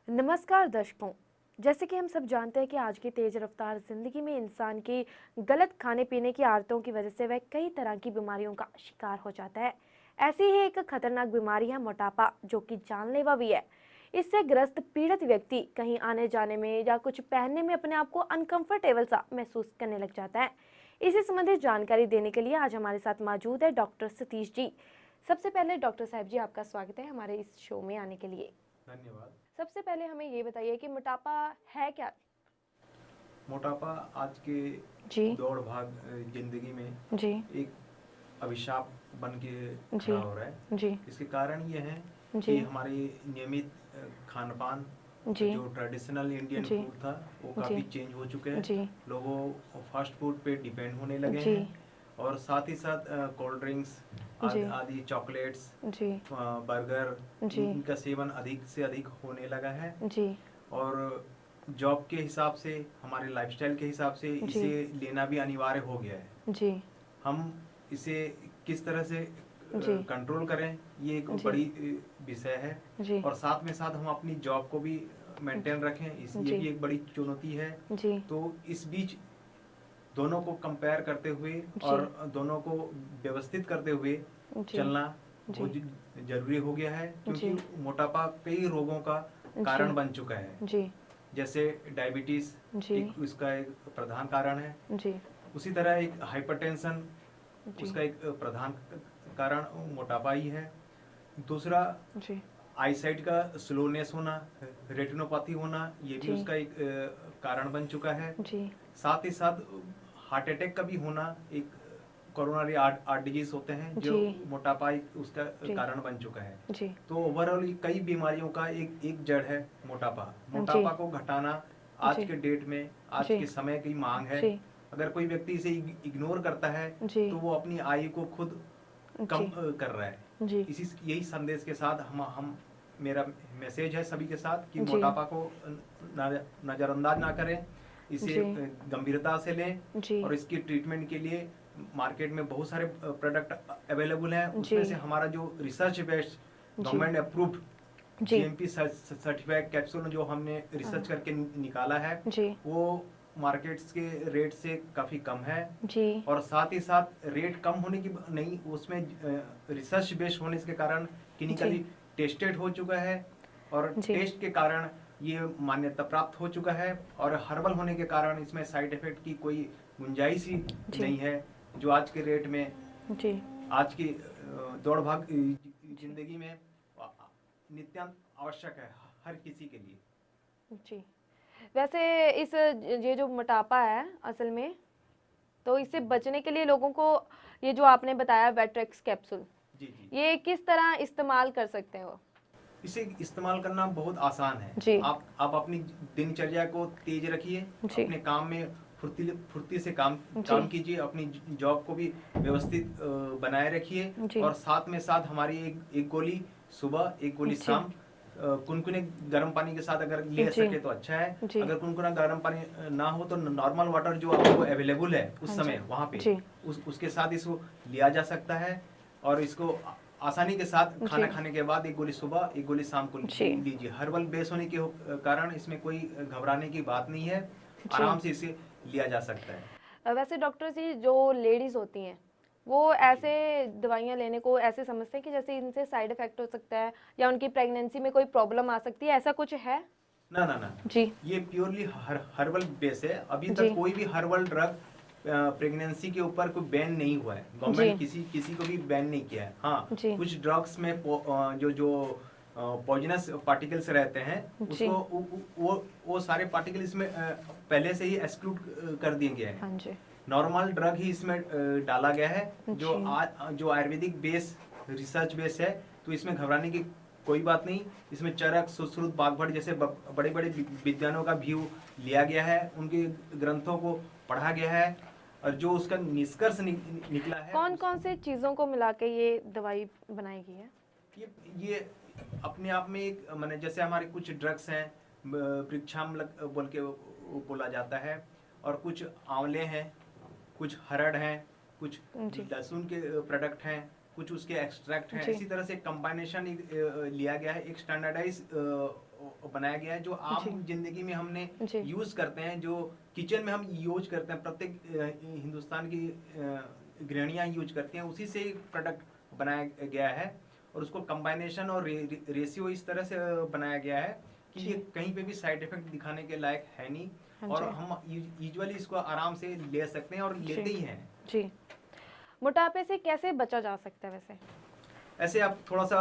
नमस्कार दर्शकों। जैसे कि हम सब जानते हैं कि आज की तेज रफ्तार जिंदगी में इंसान की गलत खाने पीने की आदतों की वजह से वह कई तरह की बीमारियों का शिकार हो जाता है। ऐसी ही एक खतरनाक बीमारी है मोटापा, जो कि जानलेवा भी है। इससे ग्रस्त पीड़ित व्यक्ति कहीं आने जाने में या कुछ पहनने में अपने आप को अनकंफर्टेबल सा महसूस करने लग जाता है। इसी संबंधित जानकारी देने के लिए आज हमारे साथ मौजूद है डॉक्टर सतीश जी। सबसे पहले डॉक्टर साहब जी, आपका स्वागत है हमारे इस शो में आने के लिए। धन्यवाद। सबसे पहले हमें ये बताइए कि मोटापा है क्या? मोटापा आज के जी। दौड़ भाग जिंदगी में जी। एक अभिशाप बन के जी। खड़ा हो रहा है। जी। इसके कारण ये है जी। कि हमारे नियमित खान पान, जी। जो ट्रेडिशनल इंडियन जी। फूड था, वो जी। काफ़ी चेंज हो चुके हैं। जी। लोगों फास्ट फूड पे डिपेंड होने लगे जी। हैं, और साथ ही साथ कोल्ड ड्रिंक्स जी। आदि चॉकलेट्स, जी। बर्गर, जी। इनका सेवन अधिक से अधिक होने लगा है। जी। और जॉब के हिसाब से, हमारे लाइफस्टाइल के हिसाब से जी। इसे लेना भी अनिवार्य हो गया है। जी। हम इसे किस तरह से जी। कंट्रोल करें, ये एक जी। बड़ी विषय है। जी। और साथ में साथ हम अपनी जॉब को भी मेंटेन रखें, ये जी। भी एक बड़ी चुनौती है। जी। तो इस बीच दोनों को कंपेयर करते हुए जी। और दोनों को व्यवस्थित करते हुए जी। चलना जी। बहुत जरूरी हो गया है, क्योंकि जी। मोटापा कई रोगों का जी। कारण बन चुका है। जी। जैसे डायबिटीज जी। एक उसका एक प्रधान कारण है। जी। उसी तरह एक हाइपरटेंशन, जी। उसका एक प्रधान कारण मोटापा ही है। दूसरा, जी। आईसाइट का स्लोनेस होना, रेटिनोपैथी होना, ये भी जी। उसका एक कारण बन चुका है। जी। साथ ही साथ हार्ट अटैक का भी होना एक कोरोनरी आर्ट डिजीज होते हैं, जो जी। मोटापा एक उसका जी। कारण बन चुका है। जी। तो ओवरऑल कई बीमारियों का एक एक जड़ है मोटापा। जी। मोटापा को घटाना आज जी। के डेट में, आज जी। के समय की मांग है। जी। अगर कोई व्यक्ति इसे इग्नोर करता है, जी। तो वो अपनी आयु को खुद कम जी। कर रहा है। जी। इसी यही संदेश के साथ हम मेरा मैसेज है सभी के साथ कि जी। मोटापा को नज़रअंदाज ना करें, इसे जी। गंभीरता से लें। जी। और इसकी ट्रीटमेंट के लिए मार्केट में बहुत सारे प्रोडक्ट अवेलेबल हैं। जी। उसमें से हमारा जो रिसर्च बेस्ड जी। गवर्नमेंट अप्रूव्ड जी। जीएमपी सर्टिफाइड कैप्सूल जो हमने रिसर्च करके निकाला है, जी। वो मार्केट्स के रेट से काफ़ी कम है। जी। और साथ ही साथ रेट कम होने की नहीं, उसमें रिसर्च बेस्ड होने के कारण जी। क्लिनिकली टेस्टेड हो चुका है, और जी। टेस्ट के कारण ये मान्यता प्राप्त हो चुका है। और हर्बल होने के कारण इसमें साइड इफेक्ट की कोई गुंजाइश ही जी। नहीं है, जो आज के रेट में, जी। आज की दौड़ भाग जिंदगी में नित्यांत आवश्यक है हर किसी के लिए। जी। वैसे इस ये जो मोटापा है असल में, तो इससे बचने के लिए लोगों को ये जो आपने बताया वेट्रेक्स कैप्सूल, जी जी। ये किस तरह इस्तेमाल कर सकते हैं वो? इसे इस्तेमाल करना बहुत आसान है। जी। आप अपनी दिनचर्या को तेज रखिए, जी। अपने काम में फुर्ती से काम जी। काम कीजिए, अपनी जॉब को भी व्यवस्थित बनाए रखिए। जी। और साथ में साथ हमारी एक गोली सुबह, एक गोली जी। शाम, कुनकुने गर्म पानी के साथ अगर ले जी। सके तो अच्छा है। जी। अगर कुनकुना गर्म पानी ना हो तो नॉर्मल वाटर जो आपको अवेलेबल है उस हाँ जी। समय वहाँ पे, जी। उसके साथ इसको लिया जा सकता है। और इसको आसानी के साथ खाना जी। खाने के बाद एक गोली सुबह, एक गोली शाम को जी। लीजिए। हर्बल बेस होने के कारण इसमें कोई घबराने की बात नहीं है, जी। आराम से इसे लिया जा सकता है। वैसे डॉक्टर जी, जो लेडीज होती हैं वो जी। ऐसे दवाइयाँ लेने को ऐसे समझते हैं कि जैसे इनसे साइड इफेक्ट हो सकता है या उनकी प्रेगनेंसी में कोई प्रॉब्लम आ सकती है, ऐसा कुछ है? ना ना ना, जी। ये प्योरली हर्बल बेस है। अभी जी। तक कोई भी हर्बल ड्रग प्रेगनेंसी के ऊपर कोई बैन नहीं हुआ है। जी। गवर्नमेंट किसी किसी को भी बैन नहीं किया है। हाँ, जी। कुछ ड्रग्स में जो जो पॉइजनस पार्टिकल्स रहते हैं, जी। उसको वो सारे पार्टिकल इसमें पहले से ही एक्सक्लूड कर दिए गए हैं। हाँ जी। नॉर्मल ड्रग ही इसमें डाला गया है, जी। जो आयुर्वेदिक बेस, रिसर्च बेस है। तो इसमें घबराने की कोई बात नहीं। इसमें चरक, सुश्रुत, बागभट जैसे बड़े बड़े विद्वानों का व्यू लिया गया है, उनके ग्रंथों को पढ़ा गया है, और जो उसका निष्कर्ष निकला है कौन कौन से चीज़ों को मिला के ये दवाई बनाई गई है? ये अपने आप में एक, माने जैसे हमारे कुछ ड्रग्स हैं, वृक्षाम्ल बोल के वो बोला जाता है, और कुछ आंवले हैं, कुछ हरड़ हैं, कुछ जी। लहसुन के प्रोडक्ट हैं, कुछ उसके एक्सट्रैक्ट हैं। जी। इसी तरह से कंबाइनेशन लिया गया है, एक स्टैंडर्डाइज बनाया गया है, जो जी। आम जिंदगी में हमने जी। यूज करते हैं, जो किचन में हम यूज करते हैं, प्रत्येक हिंदुस्तान की गृहिणियां यूज करती हैं, उसी से प्रोडक्ट बनाया गया है। और उसको कम्बाइनेशन और रेशियो इस तरह से बनाया गया है कि जी। ये कहीं पे भी साइड इफेक्ट दिखाने के लायक है नहीं, हाँ और जी। हम यूजुअली इसको आराम से ले सकते हैं और जी। लेते ही हैं। जी। मोटापे से कैसे बचा जा सकता है वैसे? ऐसे आप थोड़ा सा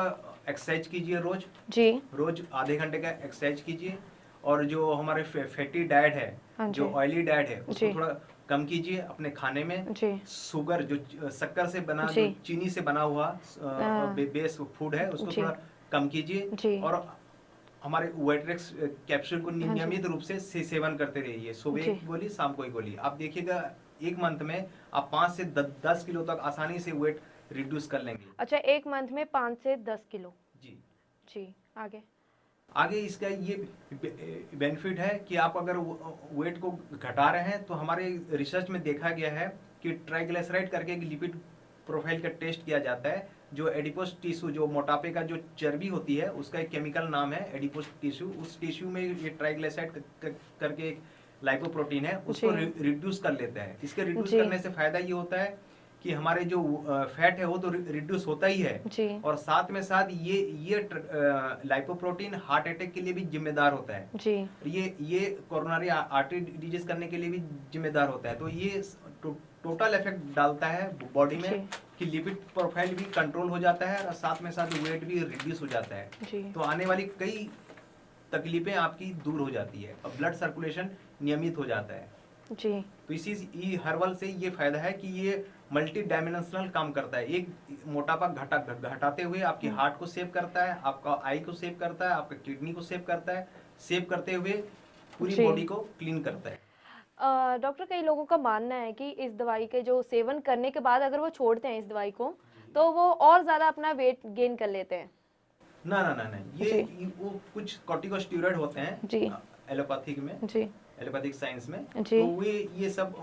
एक्सरसाइज कीजिए, रोज जी। रोज आधे घंटे का एक्सरसाइज कीजिए, और जो हमारे फैटी डाइट है, हाँ जो जी। ऑयली डाइट है, उसको जी। थोड़ा कम कीजिए अपने खाने में। जी। शुगर, जो शक्कर से बना, जी। जो चीनी से बना हुआ बेस फूड है, उसको जी। थोड़ा कम कीजिए। जी। और हमारे वेट्रेक्स कैप्सूल को हाँ जी। नियमित रूप से सेवन करते रहिए, सुबह जी। एक गोली, शाम को एक गोली। आप देखिएगा एक मंथ में आप 5 से 10 किलो तक आसानी से वेट रिड्यूस कर लेंगे। अच्छा, 1 मंथ में 5 से 10 किलो। जी। जी, आगे? आगे इसका ये बेनिफिट है कि आप अगर वेट को घटा रहे हैं, तो हमारे रिसर्च में देखा गया है कि ट्राइग्लिसराइड करके एक लिपिड प्रोफाइल का टेस्ट किया जाता है, जो एडिपोस टिश्यू, जो मोटापे का जो चर्बी होती है, उसका एक केमिकल नाम है एडिपोस टिश्यू। उस टिश्यू में ये ट्राइग्लिसराइड करके एक लाइपोप्रोटीन है, उसको जी। रिड्यूस कर लेता है। इसके रिड्यूस जी। करने से फायदा ये होता है कि हमारे जो फैट है वो तो रिड्यूस होता ही है, जी। और साथ में साथ ये लाइपोप्रोटीन हार्ट अटैक के लिए भी जिम्मेदार होता है। जी। ये कोरोनरी आर्टरी डिजीज करने के लिए भी जिम्मेदार होता है। तो ये टोटल इफेक्ट डालता है बॉडी जी। में कि लिपिड प्रोफाइल भी कंट्रोल हो जाता है, और साथ में साथ वेट भी रिड्यूस हो जाता है। जी। तो आने वाली कई तकलीफें आपकी दूर हो जाती है, और ब्लड सर्कुलेशन नियमित हो जाता है। जी। तो इसी ई हर्बल से ये फायदा है कि ये मल्टी डायमेंशनल काम करता है। एक मोटापा घटाते हुए आपकी हार्ट को सेव करता है, आपका आई को सेव करता है, आपका किडनी को सेव करता है, सेव करते हुए पूरी जी। बॉडी को क्लीन करता है। डॉक्टर, कई लोगों का मानना है कि इस दवाई के जो सेवन करने के बाद अगर वो छोड़ते हैं इस दवाई को, तो वो और ज़्यादा अपना वेट गेन कर लेते हैं। ना ना ना ना, जी। वो कुछ कॉर्टिकोस्टेरॉइड होते हैं जी। एलोपैथिक में, जी। एलोपैथिक साइंस में। जी। तो ये सब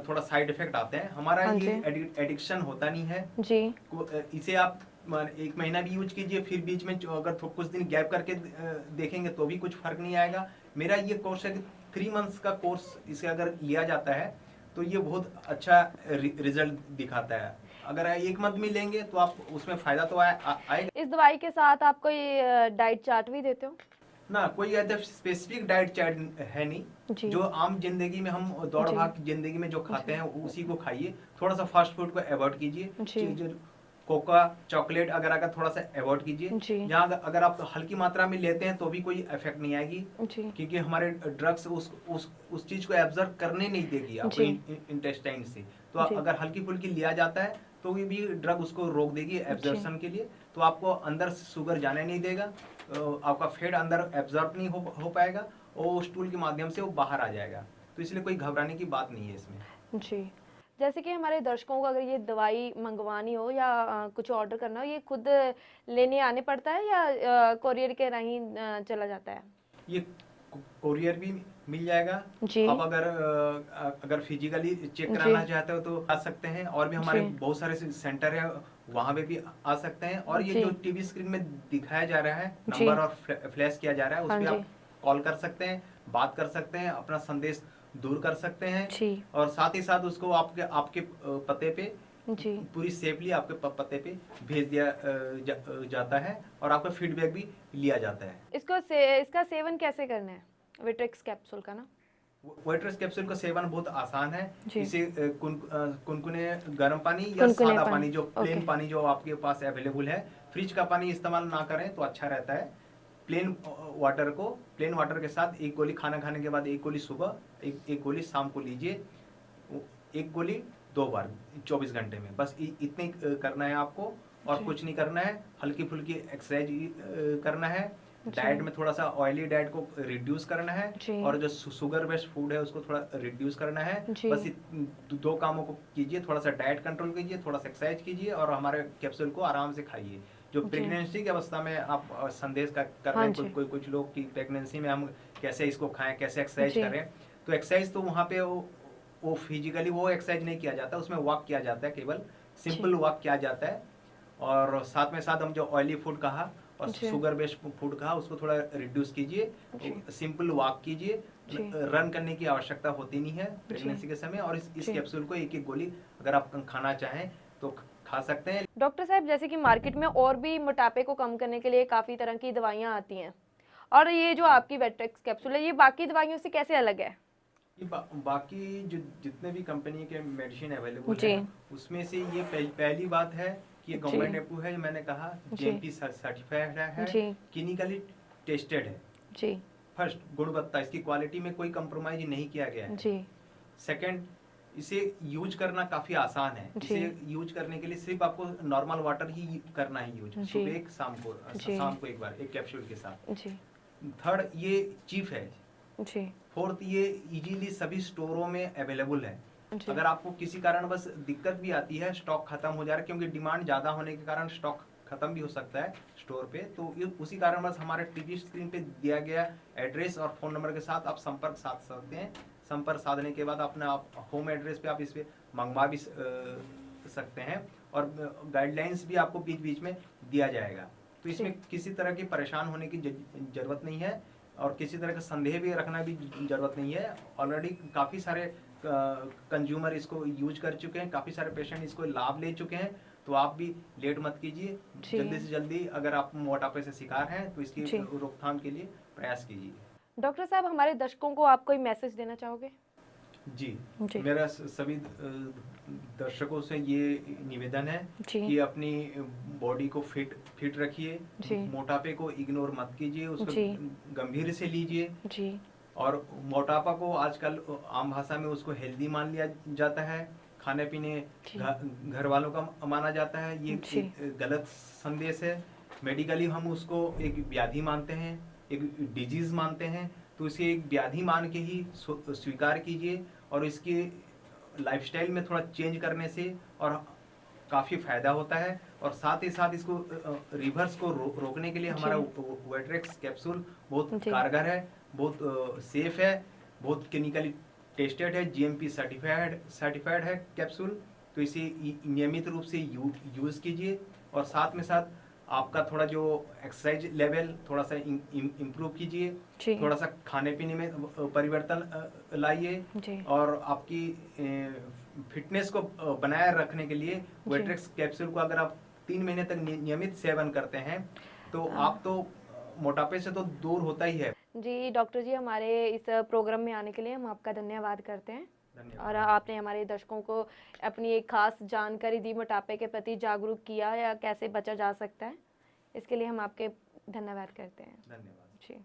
थोड़ा साइड इफेक्ट आते हैं। हमारा हाँ ये जी। एडिक्शन होता नहीं है। जी। इसे आप 1 महीना भी यूज कीजिए, फिर बीच में अगर कुछ दिन गैप करके देखेंगे तो भी कुछ फर्क नहीं आएगा। मेरा ये कोर्स है कि 3 मंथ्स का कोर्स इसे अगर लिया जाता है तो ये बहुत अच्छा रिजल्ट दिखाता है। अगर 1 मंथ में लेंगे तो आप उसमें फायदा तो आएगा। इस दवाई के साथ आप कोई डाइट चार्ट भी देते हो? ना, कोई ऐसा स्पेसिफिक डाइट चार्ट है नहीं। जी। जो आम जिंदगी में हम दौड़ जी। भाग जिंदगी में जो खाते जी। हैं उसी को खाइए। थोड़ा सा फास्ट फूड को अवॉइड कीजिए। जी। चीज़ कोका, चॉकलेट वगैरह का थोड़ा सा अवॉइड कीजिए। जी। यहाँ अगर आप हल्की मात्रा में लेते हैं तो भी कोई इफेक्ट नहीं आएगी, जी। क्योंकि हमारे ड्रग्स उस चीज को एब्जॉर्ब करने नहीं देगी आपके जी। इंटेस्टाइन से। तो जी। अगर हल्की फुल्की लिया जाता है तो ये भी ड्रग उसको रोक देगी एब्जॉर्प्शन के लिए। तो आपको अंदर से शुगर जाने नहीं देगा, आपका फैट अंदर एब्जॉर्ब नहीं हो पाएगा, और स्टूल के माध्यम से वो बाहर आ जाएगा। तो इसलिए कोई घबराने की बात नहीं है इसमें। जी। जैसे कि हमारे दर्शकों को अगर ये दवाई मंगवानी हो या कुछ ऑर्डर करना हो, ये खुद लेने आने पड़ता है या कोरियर के राही चला जाता है? ये कोरियर भी मिल जाएगा। जी। आप अगर फिजिकली चेक जी। कराना चाहते हो तो आ सकते हैं, और भी हमारे जी। बहुत सारे सेंटर है, वहाँ पे भी आ सकते हैं। और ये जी। जो टीवी स्क्रीन में दिखाया जा रहा है जी। नंबर और फ्लैश किया जा रहा है, उस हाँ पे जी। आप कॉल कर सकते हैं, बात कर सकते हैं, अपना संदेश दूर कर सकते हैं, जी। और साथ ही साथ उसको आपके आपके पते पे जी। पूरी सेफली आपके पते पे भेज दिया जाता है, और आपका फीडबैक भी लिया जाता है। इसका सेवन कैसे करना है, विट्रिक्स कैप्सूल का ना? वाइट्रस कैप्सूल का सेवन बहुत आसान है। जी। इसे कुनकुने गर्म पानी या कुनकुने सादा पानी, पानी, जो प्लेन ओके। पानी जो आपके पास अवेलेबल है, फ्रिज का पानी इस्तेमाल ना करें तो अच्छा रहता है। प्लेन वाटर के साथ 1 गोली खाना खाने के बाद, 1 गोली सुबह, एक गोली शाम को लीजिए। 1 गोली 2 बार 24 घंटे में, बस इतने करना है आपको, और जी। कुछ नहीं करना है। हल्की फुल्की एक्सरसाइज करना है। जी। डाइट में थोड़ा सा ऑयली डाइट को रिड्यूस करना है, जी। और जो शुगर बेस्ड फूड है उसको थोड़ा रिड्यूस करना है। जी। बस 2 कामों को कीजिए, थोड़ा सा डाइट कंट्रोल कीजिए, थोड़ा सा एक्सरसाइज कीजिए, और हमारे कैप्सूल को आराम से खाइए। जो जी। प्रेगनेंसी की अवस्था में आप संदेश कर रहे हाँ हैं, जी। कुछ लोग की प्रेगनेंसी में हम कैसे इसको खाएं, कैसे एक्सरसाइज जी। करें। तो एक्सरसाइज तो वहाँ पे वो फिजिकली वो एक्सरसाइज नहीं किया जाता, उसमें वॉक किया जाता है, केवल सिंपल वॉक किया जाता है। और साथ में साथ हम जो ऑयली फूड कहा, और जी। शुगर बेस्ड फूड कहा उसको थोड़ा रिड्यूस कीजिए, जी। सिंपल वॉक कीजिए, जी। रन करने की आवश्यकता होती नहीं है प्रेगनेंसी के समय। और इस जी। कैप्सूल को एक एक गोली अगर आप खाना चाहें तो खा सकते हैं। डॉक्टर साहब, जैसे कि मार्केट में और भी मोटापे को कम करने के लिए काफ़ी तरह की दवाइयाँ आती हैं, और ये जो आपकी वेट्रेक्स कैप्सूल है, ये बाकी दवाइयों से कैसे अलग है? ये बाकी जो जितने भी कंपनी के मेडिसिन अवेलेबल जी। हैं उसमें से ये पहली बात है कि ये जी। गवर्नमेंट अप्रूव है, मैंने कहा जी। जीएमपी सर्टिफाइड है, जी। क्लिनिकली टेस्टेड है। जी। फर्स्ट, गुणवत्ता, इसकी क्वालिटी में कोई कंप्रोमाइज नहीं किया गया है। जी। सेकंड, इसे यूज करना काफ़ी आसान है। जी। इसे यूज करने के लिए सिर्फ आपको नॉर्मल वाटर ही करना है यूज, जी। सुबह एक जी। शाम को एक बार एक कैप्सूल के साथ। जी। थर्ड, ये चीप है। जी। फोर्थ, ये इजीली सभी स्टोरों में अवेलेबल है। जी। अगर आपको किसी कारण बस दिक्कत भी आती है, स्टॉक खत्म हो जा रहा है, क्योंकि डिमांड ज़्यादा होने के कारण स्टॉक खत्म भी हो सकता है स्टोर पे, तो उसी कारण बस हमारे टीवी स्क्रीन पे दिया गया एड्रेस और फ़ोन नंबर के साथ आप संपर्क साध सकते हैं। संपर्क साधने के बाद अपना आप होम एड्रेस पे आप इस पे मंगवा भी सकते हैं, और गाइडलाइंस भी आपको बीच बीच में दिया जाएगा। तो इसमें किसी तरह की परेशान होने की जरूरत नहीं है, और किसी तरह का संदेह भी रखना भी जरूरत नहीं है। ऑलरेडी काफ़ी सारे कंज्यूमर इसको यूज कर चुके हैं, काफ़ी सारे पेशेंट इसको लाभ ले चुके हैं। तो आप भी लेट मत कीजिए, जी। जल्दी से जल्दी अगर आप मोटापे से शिकार हैं तो इसकी जी। रोकथाम के लिए प्रयास कीजिए। डॉक्टर साहब, हमारे दर्शकों को आप कोई मैसेज देना चाहोगे? जी, जी। मेरा सभी दर्शकों से ये निवेदन है जी। कि अपनी बॉडी को फिट रखिए, जी। मोटापे को इग्नोर मत कीजिए, उसको जी। गंभीर से लीजिए। जी। और मोटापा को आजकल आम भाषा में उसको हेल्दी मान लिया जाता है, खाने पीने जी। घर वालों का माना जाता है। ये जी। एक गलत संदेश है। मेडिकली हम उसको एक व्याधि मानते हैं, एक डिजीज मानते हैं, तो इसे एक व्याधि मान के ही स्वीकार कीजिए। और इसके लाइफस्टाइल में थोड़ा चेंज करने से और काफ़ी फायदा होता है। और साथ ही साथ इसको रिवर्स को रोकने के लिए हमारा वेट्रेक्स कैप्सूल बहुत जी। कारगर है, बहुत सेफ है, बहुत क्लिनिकली टेस्टेड है, जीएमपी सर्टिफाइड है कैप्सूल। तो इसे नियमित रूप से यूज़ कीजिए, और साथ में साथ आपका थोड़ा जो एक्सरसाइज लेवल थोड़ा सा इम्प्रूव कीजिए, जी। थोड़ा सा खाने पीने में परिवर्तन लाइए, जी। और आपकी फिटनेस को बनाए रखने के लिए वेट्रेक्स कैप्सूल को अगर आप 3 महीने तक नियमित सेवन करते हैं तो आप तो मोटापे से तो दूर होता ही है। जी डॉक्टर जी, हमारे इस प्रोग्राम में आने के लिए हम आपका धन्यवाद करते हैं। धन्यवाद। और आपने हमारे दर्शकों को अपनी एक खास जानकारी दी, मोटापे के प्रति जागरूक किया या कैसे बचा जा सकता है। इसके लिए हम आपके धन्यवाद करते हैं। धन्यवाद। जी।